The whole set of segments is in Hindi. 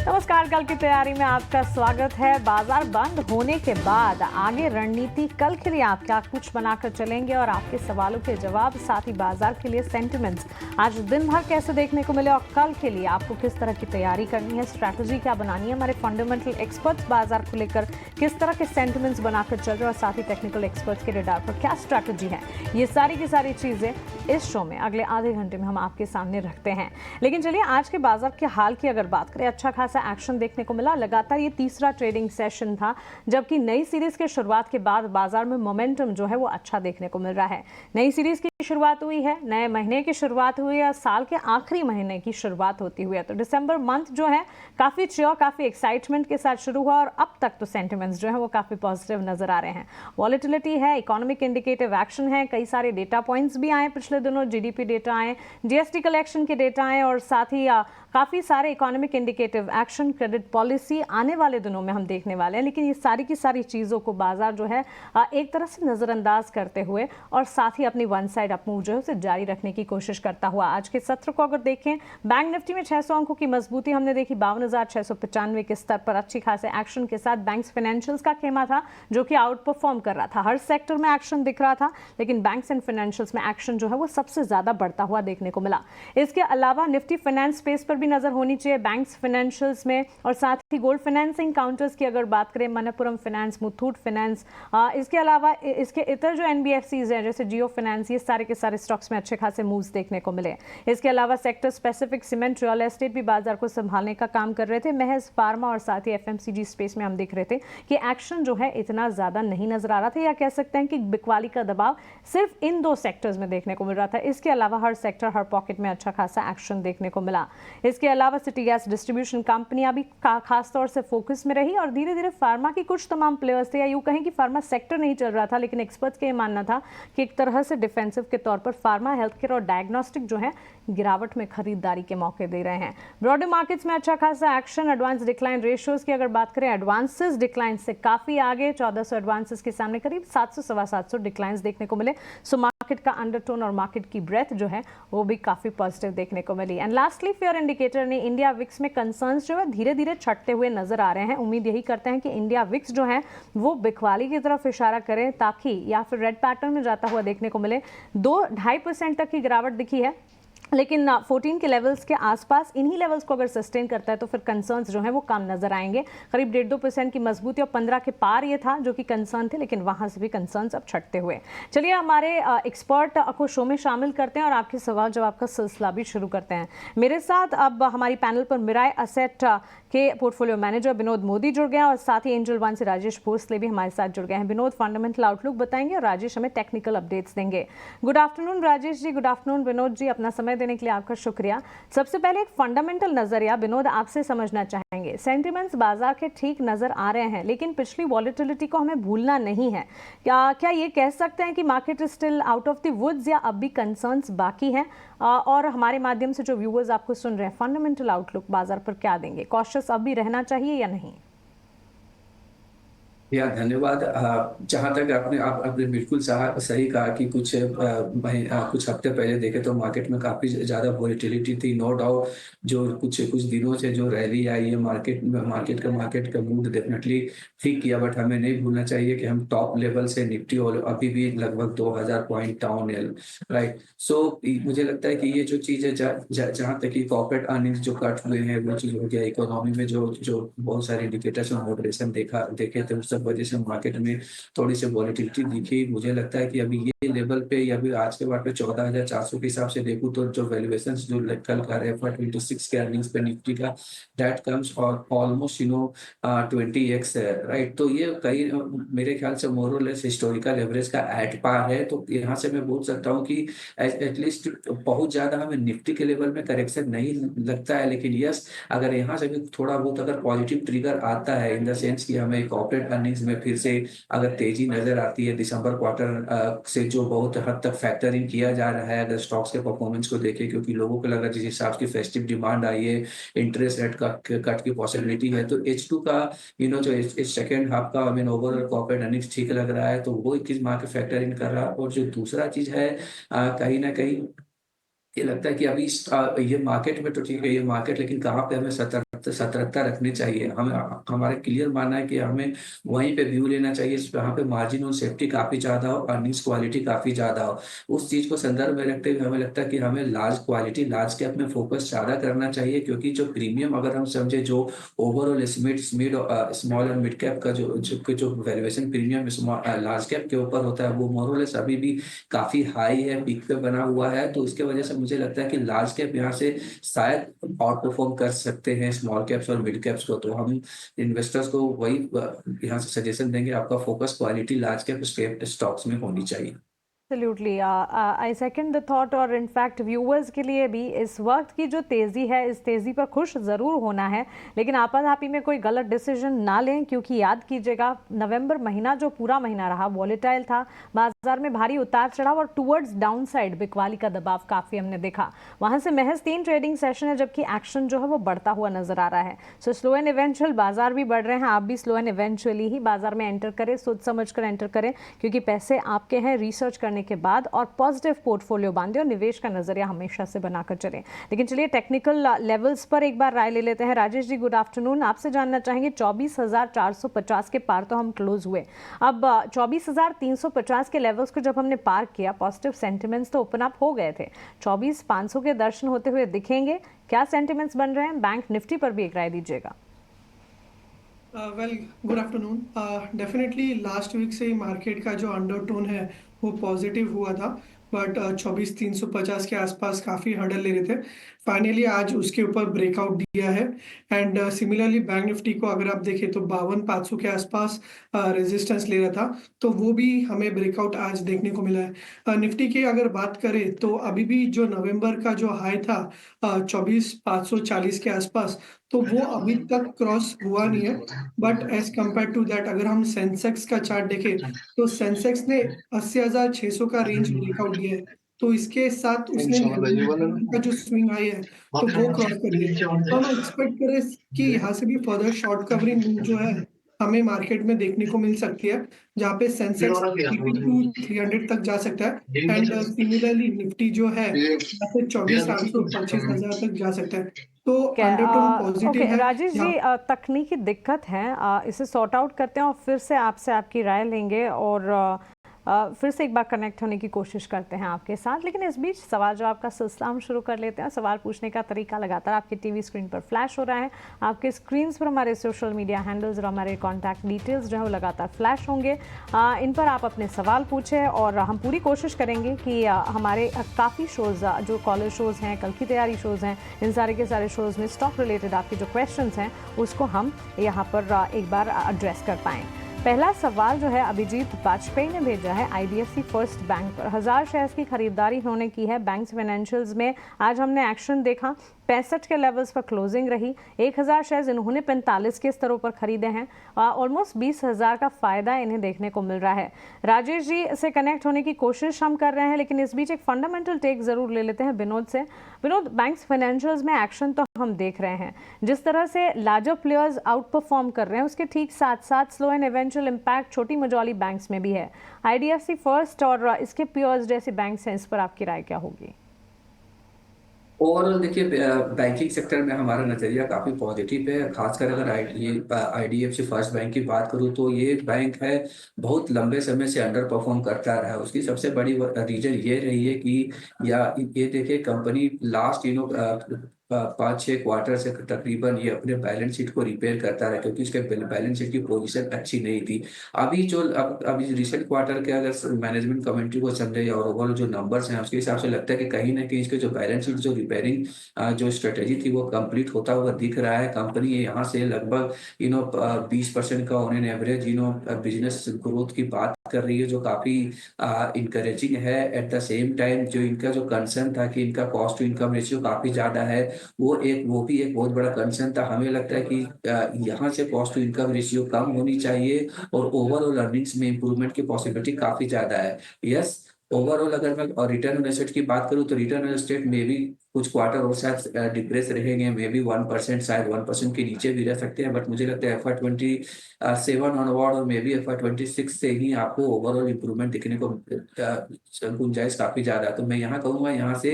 नमस्कार। कल की तैयारी में आपका स्वागत है। बाजार बंद होने के बाद आगे रणनीति कल के लिए आप क्या कुछ बनाकर चलेंगे और आपके सवालों के जवाब, साथ ही बाजार के लिए सेंटिमेंट्स आज दिन भर कैसे देखने को मिले और कल के लिए आपको किस तरह की तैयारी करनी है, स्ट्रैटेजी क्या बनानी है। हमारे फंडामेंटल एक्सपर्ट्स बाजार को लेकर किस तरह के सेंटिमेंट्स बनाकर चल रहे हैं और साथ ही टेक्निकल एक्सपर्ट्स के रडार पर क्या स्ट्रैटेजी है, ये सारी की सारी चीजें इस शो में अगले आधे घंटे में हम आपके सामने रखते हैं। लेकिन चलिए आज के बाजार के हाल की अगर बात करें, अच्छा खासा एक्शन देखने को मिला। लगातार ये तीसरा ट्रेडिंग सेशन था, जबकि नई सीरीज के शुरुआत के बाद बाजार में मोमेंटम जो है वो अच्छा देखने को मिल रहा है। नई सीरीज की शुरुआत हुई है, नए महीने की शुरुआत हुई है, साल के आखिरी महीने की शुरुआत होती हुई है। तो दिसंबर मंथ जो है काफी चियर, काफी एक्साइटमेंट के साथ शुरू हुआ और अब तक तो सेंटिमेंट्स जो है वो काफी पॉजिटिव नजर आ रहे हैं। वॉलेटिलिटी है, इकोनॉमिक इंडिकेटिव एक्शन है, कई सारे डेटा पॉइंट्स भी आए पिछले दिनों, जीडीपी डेटा आए, जीएसटी कलेक्शन के डेटा आए और साथ ही काफी सारे economic indicative action, credit policy आने वाले दिनों में हम देखने वाले हैं। लेकिन ये सारी की सारी चीजों को बाजार जो है एक तरह से नजरअंदाज करते हुए और साथ ही अपनी वन साइड अप मूव जो है उसे जारी रखने की कोशिश करता हुआ आज के सत्र को अगर देखें, बैंक निफ्टी में 600 अंकों की मजबूती हमने देखी, 52,695 के स्तर पर अच्छी खासे एक्शन के साथ। बैंक्स फाइनेंशियल्स का खेमा था जो कि आउट परफॉर्म कर रहा था, हर सेक्टर में एक्शन दिख रहा था, लेकिन बैंक्स एंड फाइनेंशियल्स में एक्शन जो है वो सबसे ज्यादा बढ़ता हुआ देखने को मिला। इसके अलावा निफ्टी फाइनेंस स्पेस पर भी नजर होनी चाहिए, बैंक्स फाइनेंशियल्स में, और साथ ही गोल्ड फाइनेंसिंग काउंटर्स की अगर बात करें, मनप्पुरम फाइनेंस, मुथूट फाइनेंस, इसके अलावा इसके इतर जो एनबीएफसीज हैं जैसे जियो फाइनेंस, ये सारे के सारे स्टॉक्स में अच्छे खासे मूव्स देखने को मिले। इसके अलावा sector specific cement, real estate भी बाजार को संभालने का काम कर रहे थे। महज फार्मा और साथ ही एफएमसीजी स्पेस में हम देख रहे थे कि एक्शन जो है इतना ज्यादा नहीं नजर आ रहा था, या कह सकते हैं कि बिकवाली का दबाव सिर्फ इन दो सेक्टर्स में देखने को मिल रहा था। इसके अलावा हर सेक्टर, हर पॉकेट में अच्छा खासा एक्शन देखने को मिला। इसके अलावा सिटी गैस डिस्ट्रीब्यूशन कंपनियां भी खास तौर से फोकस में रही और धीरे धीरे फार्मा की कुछ तमाम प्लेयर्स थे, या यूं कहें कि फार्मा सेक्टर नहीं चल रहा था, लेकिन एक्सपर्ट्स का ये मानना था कि एक तरह से डिफेंसिव के तौर पर फार्मा, हेल्थ केयर और डायग्नोस्टिक जो है गिरावट में खरीदारी के मौके दे रहे हैं। ब्रॉडर मार्केट्स में अच्छा खासा एक्शन। एडवांस डिक्लाइन रेशियोज की अगर बात करें, एडवांसेस डिक्लाइन से काफी आगे, 1400 एडवांसेस के सामने करीब 700 सवा 700 डिक्लाइंस देखने को मिले। सो मार्केट का अंडरटोन और मार्केट की ब्रेथ जो है वो भी काफी पॉजिटिव देखने को मिली। एंड लास्टली फेयर इंडिकेटर ने इंडिया विक्स में कंसर्न्स जो है धीरे धीरे छटते हुए नजर आ रहे हैं। उम्मीद यही करते हैं कि इंडिया विक्स जो है वो बिकवाली की तरफ इशारा करें, ताकि या फिर रेड पैटर्न में जाता हुआ देखने को मिले। 2-2.5% तक की गिरावट दिखी है, लेकिन 14 के लेवल्स के आसपास, इन्हीं लेवल्स को अगर सस्टेन करता है तो फिर कंसर्न्स जो है वो कम नजर आएंगे। करीब 1.5-2% की मजबूती और 15 के पार ये था जो कि कंसर्न थे, लेकिन वहां से भी कंसर्न्स अब छटते हुए। चलिए हमारे एक्सपर्ट को शो में शामिल करते हैं और आपके सवाल जवाब का सिलसिला भी शुरू करते हैं। मेरे साथ अब हमारी पैनल पर मिराय असेट के पोर्टफोलियो मैनेजर विनोद मोदी जुड़ गए हैं और साथ ही एंजल वन से राजेश भोसले भी हमारे साथ जुड़ गए हैं। विनोद फंडामेंटल आउटलुक बताएंगे और राजेश हमें टेक्निकल अपडेट्स देंगे। Good afternoon Rajesh ji, good afternoon Vinod ji, अपना समय देने के लिए आपका शुक्रिया। सबसे पहले एक फंडामेंटल नजरिया विनोद आपसे समझना चाहेंगे। सेंटिमेंट्स बाजार के ठीक नजर आ रहे हैं, लेकिन पिछली वॉलेटिलिटी को हमें भूलना नहीं है। क्या ये कह सकते हैं कि market still out of the woods, या अब भी कंसर्न्स बाकी हैं? और हमारे माध्यम से जो व्यूअर्स आपको सुन रहे हैं, फंडामेंटल आउटलुक बाजार पर क्या देंगे? कॉशियस अब भी रहना चाहिए या नहीं? धन्यवाद। जहाँ तक आपने बिल्कुल सही कहा कि कुछ हफ्ते पहले देखे तो मार्केट में काफी ज्यादा वॉलेटिलिटी थी, नो डाउट। जो कुछ कुछ दिनों से जो रैली आई है मार्केट का मूड डेफिनेटली ठीक किया, बट हमें नहीं भूलना चाहिए कि हम टॉप लेवल से निफ्टी और अभी भी लगभग 2000 पॉइंट डाउन है, राइट। सो मुझे लगता है कि ये जो चीज है, जहाँ तक कि कॉर्पोरेट अर्निंग्स जो कट हुए हैं वो चीज हो गया, इकोनॉमी में जो बहुत सारे इंडिकेटर्स में मॉडरेशन देखे थे, उस सब वजह से मार्केट में थोड़ी सी वॉलेटिलिटी दिखी। मुझे लगता है कि अभी ये लेवल पे, या फिर आज के बाद पे 14,400 के हिसाब से देखूं तो जो वैल्यूएशन जो कल का FY26 के अर्निंग्स पे निफ्टी का, दैट कम्स और ऑलमोस्ट 20x है, राइट। तो ये कई मेरे ख्याल से मोर और लेस हिस्टोरिकल एवरेज का एट पार है। तो यहाँ से मैं बोल सकता हूँ कि एटलीस्ट बहुत ज्यादा हमें निफ्टी के लेवल में करेक्शन नहीं लगता है, लेकिन यस, अगर यहाँ से भी थोड़ा बहुत अगर पॉजिटिव ट्रिगर आता है, इन द सेंस कि हमें कॉर्पोरेट अर्निंग्स में फिर से अगर तेजी नजर आती है, दिसंबर क्वार्टर से जो बहुत हद तक फैक्टर इन किया जा रहा है अगर स्टॉक्स के परफॉर्मेंस को देखें, क्योंकि लोगों को लग रहा है जिस हिसाब की फेस्टिव डिमांड आई है, इंटरेस्ट रेट का कट की पॉसिबिलिटी है, तो H2 का जो इस सेकेंड हाफ का ओवरऑल कॉर्पोरेट अर्निंग्स ठीक लग रहा है, तो वो एक चीज मार्केट फैक्टर इन कर रहा है। और जो दूसरा चीज है, कहीं ना कहीं ये लगता है कि अभी ये मार्केट में तो ठीक है ये मार्केट, लेकिन कहाँ पे हमें सतर्क सतर्कता रखनी चाहिए। हमें हमारा क्लियर मानना है कि हमें वहीं पे व्यू लेना चाहिए जहाँ पे मार्जिन और सेफ्टी काफ़ी ज़्यादा हो, अर्निंग्स क्वालिटी काफ़ी ज़्यादा हो। उस चीज़ को संदर्भ में रखते हुए हमें लगता है कि हमें लार्ज क्वालिटी, लार्ज कैप में फोकस ज़्यादा करना चाहिए, क्योंकि जो प्रीमियम अगर हम समझे, जो overall small and mid cap का जो वैल्यूएशन प्रीमियम लार्ज कैप के ऊपर होता है, वो मोर और लेस अभी भी काफ़ी हाई है, पीक पे बना हुआ है। तो इसके वजह से मुझे लगता है कि लार्ज कैप यहाँ से शायद आउट परफॉर्म कर सकते हैं स्मॉल कैप्स और मिड कैप्स को। तो हम इन्वेस्टर्स को वही यहाँ से सजेशन देंगे, आपका focus quality large cap stocks में होनी चाहिए। Absolutely, I second the thought. और इनफैक्ट व्यूअर्स के लिए भी इस वक्त की जो तेज़ी है, इस तेज़ी पर खुश ज़रूर होना है, लेकिन आपाधापी में कोई गलत डिसीजन ना लें, क्योंकि याद कीजिएगा नवंबर महीना जो पूरा महीना रहा वॉलेटाइल था, बाजार में भारी उतार चढ़ाव और टुवर्ड्स डाउन साइड बिकवाली का दबाव काफ़ी हमने देखा। वहाँ से महज 3 ट्रेडिंग सेशन है, जबकि एक्शन जो है वो बढ़ता हुआ नजर आ रहा है। सो स्लो एंड इवेंचुअल बाजार भी बढ़ रहे हैं, आप भी स्लो एंड इवेंचुअली ही बाजार में एंटर करें, सोच समझ कर एंटर करें, क्योंकि पैसे आपके हैं। रिसर्च करने के बाद और पॉजिटिव पोर्टफोलियो बांधे और निवेश का नजरिया हमेशा से बनाकर चलें। लेकिन चलिए टेक्निकल लेवल्स पर एक बार राय ले लेते हैं। Rajesh ji, good afternoon. आपसे जानना चाहेंगे 24,450 के पार तो हम क्लोज हुए, अब 24,350 के लेवल्स को जब हमने पार किया, पॉजिटिव सेंटिमेंट्स तो ओपन अप हो गए थे, 24,500 के दर्शन होते हुए दिखेंगे, क्या सेंटिमेंट्स बन रहे हैं? बैंक निफ्टी पर भी एक राय दीजिएगा। Well, good afternoon. Definitely last week से ही मार्केट का जो अंडरटोन है वो पॉजिटिव हुआ था, बट 24,350 के आसपास काफ़ी हर्डल ले रहे थे। फाइनली आज उसके ऊपर ब्रेकआउट दिया है। एंड सिमिलरली बैंक निफ्टी को अगर आप देखें तो 52,500 के आसपास रेजिस्टेंस ले रहा था, तो वो भी हमें ब्रेकआउट आज देखने को मिला है। निफ्टी की अगर बात करें तो अभी भी जो नवंबर का जो हाई था 24,540 के आसपास, तो वो अभी तक क्रॉस हुआ नहीं है। But as compare to that अगर हम सेंसेक्स का चार्ट देखें तो सेंसेक्स ने 80,600 का रेंज ब्रेकआउट दिया है, तो इसके साथ उसने का जो स्विंग हाई है तो वो क्रॉस कर लिया है। तो हम एक्सपेक्ट करें कि यहाँ से भी फर्दर शॉर्ट कवरिंग मूव जो है हमें मार्केट में देखने को मिल सकती है, जहाँ पे सेंसेक्स 300 तक जा सकता है। एंड सिमिलरली निफ्टी जो है यहाँ पे 24,800 25,000 तक जा सकता है। तो अंडरटोन पॉजिटिव है। राजेश जी, तकनीकी दिक्कत है, इसे सॉर्ट आउट करते हैं और फिर से आपसे आपकी राय लेंगे और फिर से एक बार कनेक्ट होने की कोशिश करते हैं आपके साथ। लेकिन इस बीच सवाल जवाब का सिलसिला हम शुरू कर लेते हैं। सवाल पूछने का तरीका लगातार आपकी टीवी स्क्रीन पर फ्लैश हो रहा है, आपके स्क्रीन पर हमारे सोशल मीडिया हैंडल्स और हमारे कॉन्टैक्ट डिटेल्स जो है वो लगातार फ्लैश होंगे। इन पर आप अपने सवाल पूछें और हम पूरी कोशिश करेंगे कि हमारे काफ़ी शोज़ जो कॉलर शोज़ हैं, कल की तैयारी शोज़ हैं, इन सारे के सारे शोज़ में स्टॉक रिलेटेड आपके जो क्वेश्चन हैं उसको हम यहाँ पर एक बार एड्रेस कर पाएँ। पहला सवाल जो है अभिजीत वाजपेयी ने भेजा है आईडीएफसी फर्स्ट बैंक पर। 1000 शेयर्स की खरीदारी उन्होंने की है बैंक्स फाइनेंशियल्स में। आज हमने एक्शन देखा, 65 के लेवल्स पर क्लोजिंग रही। 1000 शेयर्स इन्होंने 45 के स्तरों पर खरीदे हैं। ऑलमोस्ट 20,000 का फायदा इन्हें देखने को मिल रहा है। राजेश जी से कनेक्ट होने की कोशिश हम कर रहे हैं, लेकिन इस बीच एक फंडामेंटल टेक जरूर ले लेते हैं विनोद से। विनोद, बैंक्स फाइनेंशियल्स में एक्शन तो हम देख रहे हैं, जिस तरह से लार्जर प्लेयर्स आउट परफॉर्म कर रहे हैं उसके ठीक साथ साथ स्लो एंड इवेंचुअल इम्पैक्ट छोटी मझौली बैंक्स में भी है। आईडीएफसी फर्स्ट और इसके पियर्स जैसे बैंक्स हैं, इस पर आपकी राय क्या होगी? ओवरऑल देखिए, बैंकिंग सेक्टर में हमारा नज़रिया काफ़ी पॉजिटिव है। खासकर अगर आईडीएफसी फर्स्ट बैंक की बात करूँ तो ये बैंक है बहुत लंबे समय से अंडर परफॉर्म करता रहा है। उसकी सबसे बड़ी रीजन ये रही है कि या ये देखिए कंपनी लास्ट 5-6 क्वार्टर से तकरीबन ये अपने बैलेंस शीट को रिपेयर करता रहा, क्योंकि इसके बैलेंस शीट की पोजीशन अच्छी नहीं थी। अभी रिसेंट क्वार्टर के अगर मैनेजमेंट कमेंट्री को समझे और ओवरऑल जो नंबर्स हैं उसके हिसाब से लगता है कि कहीं ना कहीं इसके जो बैलेंस शीट जो रिपेयरिंग जो स्ट्रेटेजी थी वो कंप्लीट होता हुआ दिख रहा है। कंपनी यहाँ से लगभग 20% का on an average business growth की बात कर रही है, जो काफी इंकरेजिंग है। एट द सेम टाइम जो इनका जो कंसर्न था कि इनका कॉस्ट टू इनकम रेशियो काफी ज्यादा है, वो भी एक बहुत बड़ा कंसर्न था। हमें लगता है कि यहाँ से कॉस्ट टू इनकम रेशियो कम होनी चाहिए और ओवरऑल अर्निंग्स में इंप्रूवमेंट की पॉसिबिलिटी काफी ज्यादा है। यस, ओवरऑल अगर मैं रिटर्न ऑन एसेट की बात करूँ तो रिटर्न ऑन एसेट में भी कुछ क्वार्टर और शायद डिप्रेस रहेंगे, मे बी 1%, शायद 1% के नीचे भी रह सकते हैं, बट मुझे लगता है FY27 ऑनवर्ड और मे बी FY26 से ही आपको ओवरऑल इंप्रूवमेंट दिखने को गुंजाइश काफी ज्यादा है। तो मैं यहाँ कहूंगा यहाँ से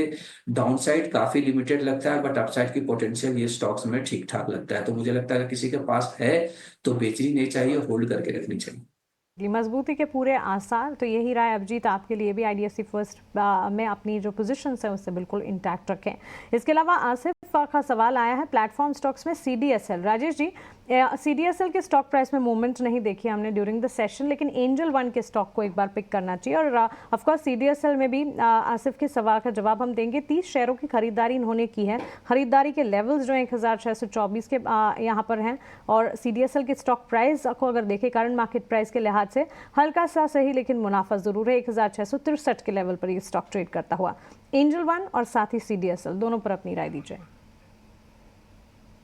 डाउन साइड काफी लिमिटेड लगता है, बट अपसाइड की पोटेंशियल ये स्टॉक्स में ठीक ठाक लगता है। तो मुझे लगता है अगर किसी के पास है तो बेचनी नहीं चाहिए, होल्ड करके रखनी चाहिए। की मजबूती के पूरे आसार। तो यही राय अभिजीत आपके लिए भी IDFC फर्स्ट में अपनी जो पोजीशंस है उससे बिल्कुल इंटैक्ट रखें। इसके अलावा आसिफ का सवाल आया है प्लेटफॉर्म स्टॉक्स में CDSL। राजेश जी, CDSL के स्टॉक प्राइस में मूवमेंट नहीं देखी हमने ड्यूरिंग द सेशन, लेकिन एंजल वन के स्टॉक को एक बार पिक करना चाहिए। और ऑफ कोर्स CDSL में भी आसिफ के सवाल का जवाब हम देंगे। 30 शेयरों की खरीदारी इन्होंने की है। खरीदारी के लेवल्स जो 1624 के यहाँ पर हैं, और CDSL के स्टॉक प्राइस को अगर देखें करंट मार्केट प्राइस के लिहाज से हल्का सा सही लेकिन मुनाफा जरूर है। 1663 के लेवल पर ये स्टॉक ट्रेड करता हुआ। एंजल वन और साथ ही CDSL दोनों पर अपनी राय दीजिए।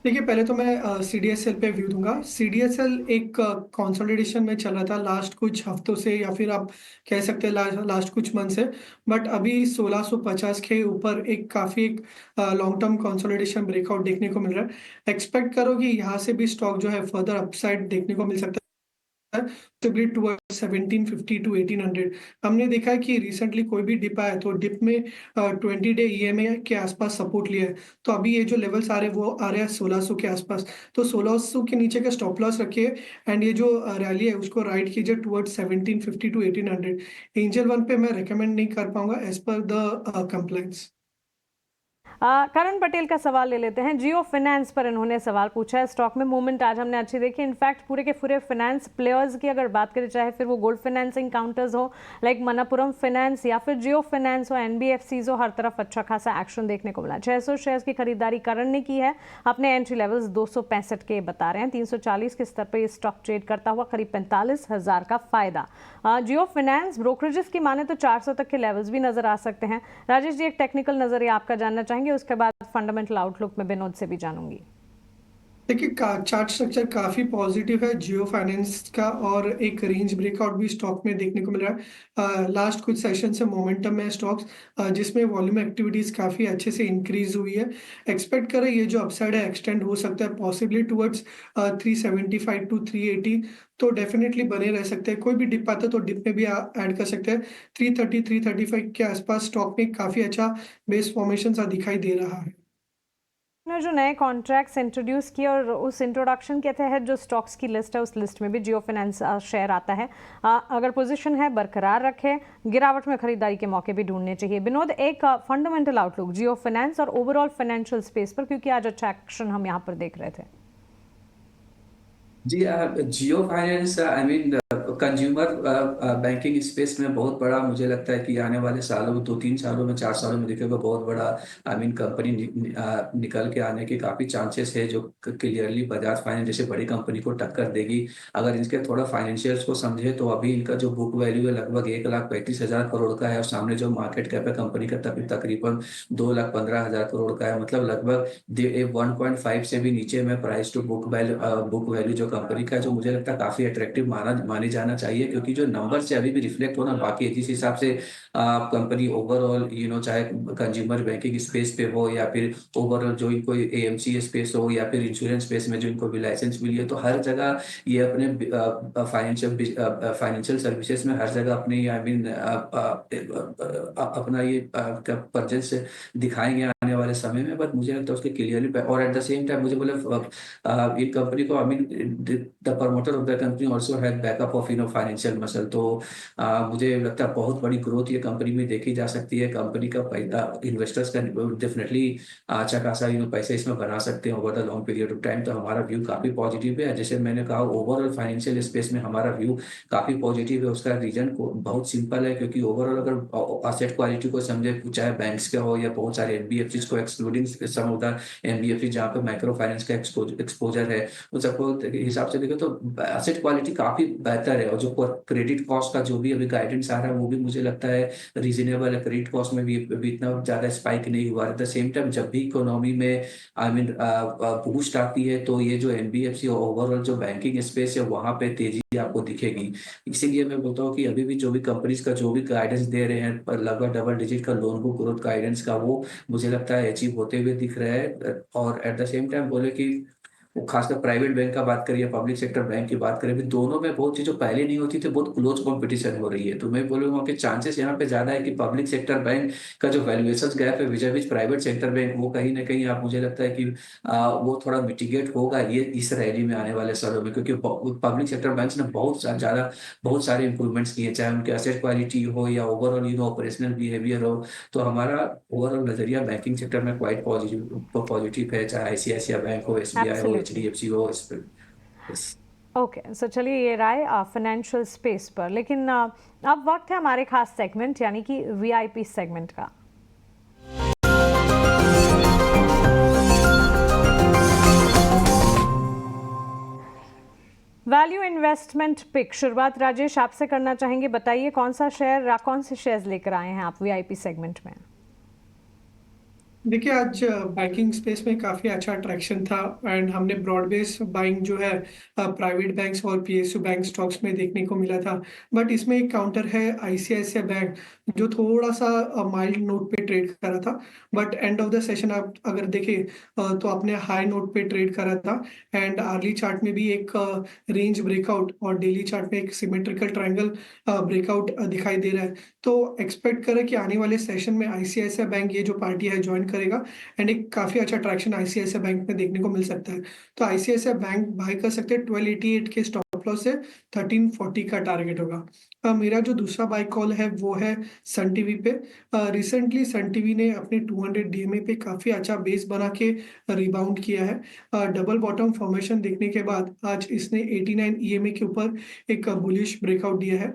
देखिए, पहले तो मैं CDSL पे व्यू दूंगा। CDSL एक कंसोलिडेशन में चल रहा था लास्ट कुछ हफ्तों से, या फिर आप कह सकते हैं लास्ट कुछ मंथ से। बट अभी 1650 के ऊपर एक काफ़ी एक लॉन्ग टर्म कंसोलिडेशन ब्रेकआउट देखने को मिल रहा है। एक्सपेक्ट करो कि यहाँ से भी स्टॉक जो है फर्दर अपसाइड देखने को मिल सकता है, possibly towards 1750 to 1800। हमने देखा है कि रिसेंटली कोई भी डिप आया तो डिप में 20 डे EMA के आसपास सपोर्ट लिया है। तो अभी ये जो लेवल्स आ रहे हैं वो आ रहे हैं 1600 के आसपास। तो 1600 के नीचे का स्टॉप लॉस रखिए, एंड ये जो रैली है उसको राइड कीजिए टुवर्ड्स 1750 टू 1800। एंजल वन पे मैं रिकमेंड नहीं कर पाऊंगा एज पर द कंप्लाइंस। करण पटेल का सवाल ले लेते हैं। जियो फाइनेंस पर इन्होंने सवाल पूछा है। स्टॉक में मूवमेंट आज हमने अच्छी देखी। इनफैक्ट पूरे के पूरे फाइनेंस प्लेयर्स की अगर बात करें, चाहे फिर वो गोल्ड फाइनेंसिंग काउंटर्स हो लाइक मनप्पुरम फाइनेंस या फिर जियो फाइनेंस हो, NBFCs हो, हर तरफ अच्छा खासा एक्शन देखने को मिला। 600 शेयर्स की खरीदारी करण ने की है। अपने एंट्री लेवल्स 265 के बता रहे हैं। 340 के स्तर पर ये स्टॉक ट्रेड करता हुआ करीब 45,000 का फायदा। जियो फाइनेंस ब्रोकरेजेस की माने तो 400 तक के लेवल्स भी नजर आ सकते हैं। राजेश जी, एक टेक्निकल नजरिया आपका जानना चाहेंगे, उसके बाद फंडामेंटल आउटलुक में विनोद से भी जानूंगी। देखिए, चार्ट स्ट्रक्चर काफी पॉजिटिव है जियो फाइनेंस का, और एक रेंज ब्रेकआउट भी स्टॉक में देखने को मिल रहा है। लास्ट कुछ सेशन से मोमेंटम में स्टॉक्स, जिसमें वॉल्यूम एक्टिविटीज काफी अच्छे से इंक्रीज हुई है। एक्सपेक्ट करें ये जो अपसाइड है एक्सटेंड हो सकता है पॉसिबली टुवर्ड्स 375 टू 380। तो डेफिनेटली बने रह सकते हैं। कोई भी डिप आता है तो डिप में भी ऐड कर सकते हैं। 330 335 के आसपास स्टॉक में काफी अच्छा बेस फॉर्मेशन सा दिखाई दे रहा है। ने जो नए कॉन्ट्रैक्ट्स इंट्रोड्यूस किए और उस इंट्रोडक्शन के तहत जो स्टॉक्स की लिस्ट है उस लिस्ट में भी जियो फाइनेंस शेयर आता है। अगर पोजीशन है बरकरार रखें, गिरावट में खरीदारी के मौके भी ढूंढने चाहिए। विनोद, एक फंडामेंटल आउटलुक जियो फाइनेंस और ओवरऑल फाइनेंशियल स्पेस पर, क्योंकि आज अच्छा एक्शन हम यहाँ पर देख रहे थे। जी, Jio finance I mean consumer banking space में बहुत बड़ा, मुझे लगता है कि आने वाले सालों में 2-3 सालों में 4 सालों में देखिएगा बहुत बड़ा आई मीन कंपनी निकल के आने के काफी चांसेस है, जो क्लियरली बजाज फाइनेंस जैसे बड़ी कंपनी को टक्कर देगी। अगर इसके थोड़ा फाइनेंशियल्स को समझे तो अभी इनका जो बुक वैल्यू है लगभग 1,35,000 करोड़ का है, और सामने जो मार्केट कैप है कंपनी का तकरीबन 2,15,000 करोड़ का है। मतलब लगभग 1.5 से भी नीचे में प्राइस टू बुक वैल्यू जो कंपनी का है, जो मुझे लगता है काफी अट्रैक्टिव माने जाना चाहिए, क्योंकि जो नंबर से अभी भी रिफ्लेक्ट होना बाकी है जिस हिसाब से कंपनी ओवरऑल चाहे कंज्यूमर बैंकिंग स्पेस पे हो या फिर ओवरऑल जो इनको AMC स्पेस हो या फिर इंश्योरेंस स्पेस में जो इनको भी लाइसेंस मिली है, तो हर जगह ये अपने फाइनेंशियल सर्विसेज में हर जगह अपनी आई मीन अपना ये प्रेजेंस दिखाएंगे आने वाले समय में। बट मुझे लगता है उसके क्लियरली, और एट द सेम टाइम मुझे बोले इन कंपनी को I mean the promoter of the company also had backup of financial muscle. तो मुझे लगता है बहुत बड़ी ग्रोथ ये कंपनी में देखी जा सकती है। कंपनी का इन्वेस्टर्स का डेफिनेटली अच्छा खासा पैसे इसमें बना सकते हैं over the long period of time. तो हमारा व्यू काफी पॉजिटिव है। जैसे मैंने कहा, ओवरऑल फाइनेंशियल स्पेस में हमारा व्यू काफी पॉजिटिव है। उसका रीजन बहुत सिंपल है, क्योंकि ओवरऑल अगर एसेट क्वालिटी को समझे, चाहे बैंक्स का हो या बहुत सारे NBFCs को excluding some of the NBFC जहाँ पे माइक्रो फाइनेंस का एक्सपोजर है, उन सबको हिसाब से देखें तो एसेट क्वालिटी काफी बेहतर है। और जो क्रेडिट कॉस्ट का जो भी अभी गाइडेंस आ रहा है वो भी मुझे लगता है रीजनेबल है। क्रेडिट कॉस्ट में भी इतना ज्यादा स्पाइक नहीं हुआ। एट द सेम टाइम जब भी इकोनॉमी में आई मीन बूस्ट आती है तो ये जो NBFC ओवरऑल जो बैंकिंग स्पेस है वहां पे तेजी आपको दिखेगी। इसीलिए मैं बोलता हूँ कि अभी भी जो भी कंपनीज का जो भी गाइडेंस दे रहे हैं पर लगभग डबल डिजिट का लोन बुक ग्रोथ गाइडेंस का, वो मुझे लगता है अचीव होते हुए दिख रहा है। और एट द सेम टाइम बोले कि वो खासकर प्राइवेट बैंक का बात करिए, पब्लिक सेक्टर बैंक की बात करें, भी दोनों में बहुत चीज़ जो पहले नहीं होती थी, बहुत क्लोज कंपटीशन हो रही है। तो मैं बोलूँगा कि चांसेस यहाँ पे ज़्यादा है कि पब्लिक सेक्टर बैंक का जो वैल्यूएशन गैप है विजय विच प्राइवेट सेक्टर बैंक, वो कहीं ना कहीं आप मुझे लगता है कि वो थोड़ा मिटिगेट होगा ये इस रैली में आने वाले सालों में, क्योंकि पब्लिक सेक्टर बैंक ने बहुत सारे इंप्रूवमेंट्स किए, चाहे उनके एसेट क्वालिटी हो या ओवरऑल ऑपरेशनल बिहेवियर हो। तो हमारा ओवरऑल नजरिया बैंकिंग सेक्टर में क्वाइट पॉजिटिव है, चाहे आईसीआईसीआई बैंक हो, एसबीआई हो, एब्सोल्युटली। एचडीएफसी हो, yes। ओके, सो चलिए ये राय फाइनेंशियल स्पेस पर, लेकिन अब वक्त है हमारे खास सेगमेंट यानी कि वीआईपी सेगमेंट का। वैल्यू इन्वेस्टमेंट पिक, शुरुआत राजेश आपसे करना चाहेंगे। बताइए कौन सा शेयर या कौन से शेयर्स लेकर आए हैं आप वीआईपी सेगमेंट में? देखिए, आज बैंकिंग स्पेस में काफ़ी अच्छा अट्रैक्शन था एंड हमने ब्रॉड बेस बाइंग जो है प्राइवेट बैंक्स और पीएसयू बैंक स्टॉक्स में देखने को मिला था। बट इसमें एक काउंटर है आईसीआईसीआई बैंक, जो थोड़ा सा माइल्ड नोट पे ट्रेड कर रहा था। But end of the session आप अगर देखें तो आपने हाई नोट पे ट्रेड करा था एंड अर्ली चार्ट में भी एक रेंज ब्रेकआउट और डेली चार्ट में एक सिमेट्रिकल ट्रायंगल ब्रेकआउट दिखाई दे रहा है। तो एक्सपेक्ट करें कि आने वाले सेशन में आईसीआईसीआई बैंक ये जो पार्टी है ज्वाइन करेगा एंड एक काफ़ी अच्छा ट्रैक्शन आईसीआईसीआई बैंक में देखने को मिल सकता है। तो आईसीआईसीआई बैंक बाय कर सकते हैं 1288 के स्टॉप लॉस से 1340 का टारगेट होगा। मेरा जो दूसरा बाय कॉल है वो है सन टीवी पे। रिसेंटली सन टीवी ने अपने 200 डीएमए पे काफ़ी अच्छा बेस बना के रिबाउंड किया है। डबल बॉटम फॉर्मेशन देखने के बाद आज इसने 89 ईएमए के ऊपर एक बुलिश ब्रेकआउट दिया है।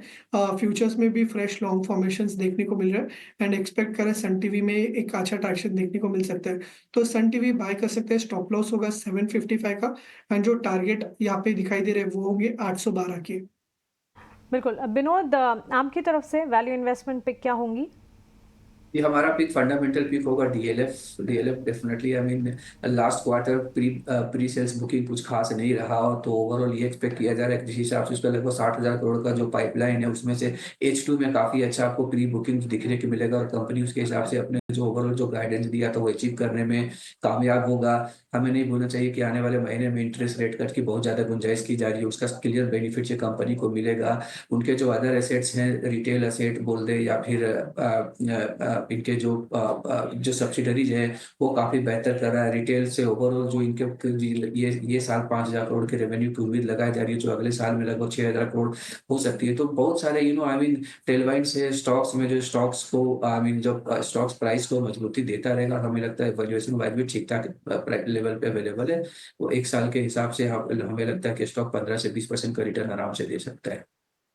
फ्यूचर्स में भी फ्रेश लॉन्ग फॉर्मेशंस देखने को मिल रहा है एंड एक्सपेक्ट करें सन टीवी में एक अच्छा ट्रैक्शन देखने को मिल सकता है। तो सन टीवी बाय कर सकते हैं, स्टॉप लॉस होगा 755 का एंड जो टारगेट यहाँ पे दिखाई दे रहे हैं वो होंगे 812 के। बिल्कुल। विनोद, आपकी तरफ से वैल्यू इन्वेस्टमेंट पिक क्या होंगी? ये हमारा पिक फंडामेंटल पिक होगा DLF definitely. I mean last quarter pre sales booking कुछ खास नहीं रहा, और तो ओवरऑल ये एक्सपेक्ट किया जा रहा है कि जिस हिसाब से उसका लगभग 60,000 करोड़ का जो पाइपलाइन है उसमें से H2 में काफी अच्छा आपको प्री बुकिंग दिखने को मिलेगा, और कंपनी उसके हिसाब से अपने जो ओवरऑल जो गाइडेंस दिया था वो अचीव करने में कामयाब होगा। हमें नहीं भूलना चाहिए कि आने वाले महीने में इंटरेस्ट रेट कट की बहुत ज्यादा गुंजाइश की जा रही है, उसका क्लियर बेनिफिट ये कंपनी को मिलेगा। उनके जो अदर एसेट्स हैं, रिटेल एसेट बोल दे या फिर इनके जो सब्सिडरीज है वो काफी बेहतर कर रहा है। रिटेल से ओवरऑल जो इनके ये साल 5,000 करोड़ के रेवेन्यू की उम्मीद लगाई जा रही है, जो अगले साल में लगभग 6,000 करोड़ हो सकती है। तो बहुत सारे आई मीन टेलवाइंड्स है स्टॉक्स में, जो स्टॉक्स को आई मीन जो स्टॉक्स प्राइस को मजबूती देता रहेगा। हमें लगता है वैल्यूएशन वाइज भी ठीक ठाक लेवल पे अवेलेबल है। वो एक साल के हिसाब से हमें लगता है कि स्टॉक 15 से 20% का रिटर्न आराम से दे सकता है।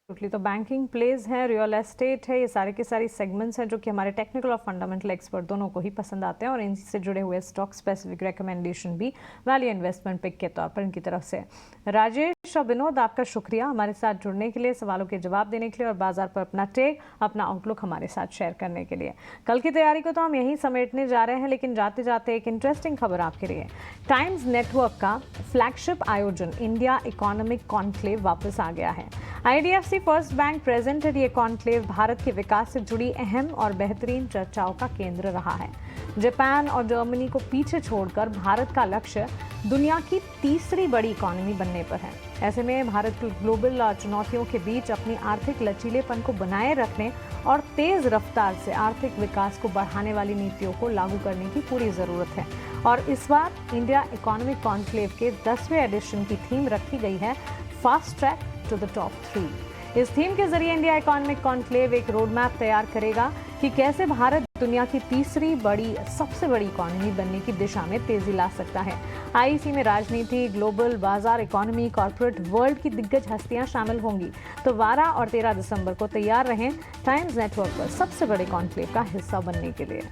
तो बैंकिंग प्लेज है, रियल एस्टेट है, ये सारे के सारी सेगमेंट्स हैं जो कि हमारे टेक्निकल और फंडामेंटल एक्सपर्ट दोनों को ही पसंद आते हैं, और इनसे जुड़े हुए स्टॉक स्पेसिफिक रिकमेंडेशन भी वैल्यू इन्वेस्टमेंट पिक के तौर पर इनकी तरफ से। राजेश और विनोद, आपका शुक्रिया हमारे साथ जुड़ने के लिए, सवालों के जवाब देने के लिए और बाजार पर अपना टेक, अपना आउटलुक हमारे साथ शेयर करने के लिए। कल की तैयारी को तो हम यहीं समेटने जा रहे हैं, लेकिन जाते जाते एक इंटरेस्टिंग खबर आपके लिए। टाइम्स नेटवर्क का फ्लैगशिप आयोजन इंडिया इकोनॉमिक कॉन्क्लेव वापस आ गया है। आईडीएफसी फर्स्ट बैंक प्रेजेंटेड ये कॉन्क्लेव भारत के विकास से जुड़ी अहम और बेहतरीन चर्चाओं का केंद्र रहा है। जापान और जर्मनी को पीछे छोड़कर भारत का लक्ष्य दुनिया की तीसरी बड़ी इकोनॉमी बनने पर है। ऐसे में भारत की ग्लोबल चुनौतियों के बीच अपनी आर्थिक लचीलेपन को बनाए रखने और तेज रफ्तार से आर्थिक विकास को बढ़ाने वाली नीतियों को लागू करने की पूरी ज़रूरत है। और इस बार इंडिया इकोनॉमिक कॉन्क्लेव के 10वें एडिशन की थीम रखी गई है fast track to the top 3। इस थीम के जरिए इंडिया इकोनॉमिक कॉन्क्लेव एक रोड मैप तैयार करेगा कि कैसे भारत दुनिया की तीसरी सबसे बड़ी इकोनॉमी बनने की दिशा में तेजी ला सकता है। आईसी में राजनीति, ग्लोबल बाजार, इकोनॉमी, कॉर्पोरेट वर्ल्ड की दिग्गज हस्तियां शामिल होंगी। तो 12 और 13 दिसंबर को तैयार रहें टाइम्स नेटवर्क पर सबसे बड़े कॉन्क्लेव का हिस्सा बनने के लिए।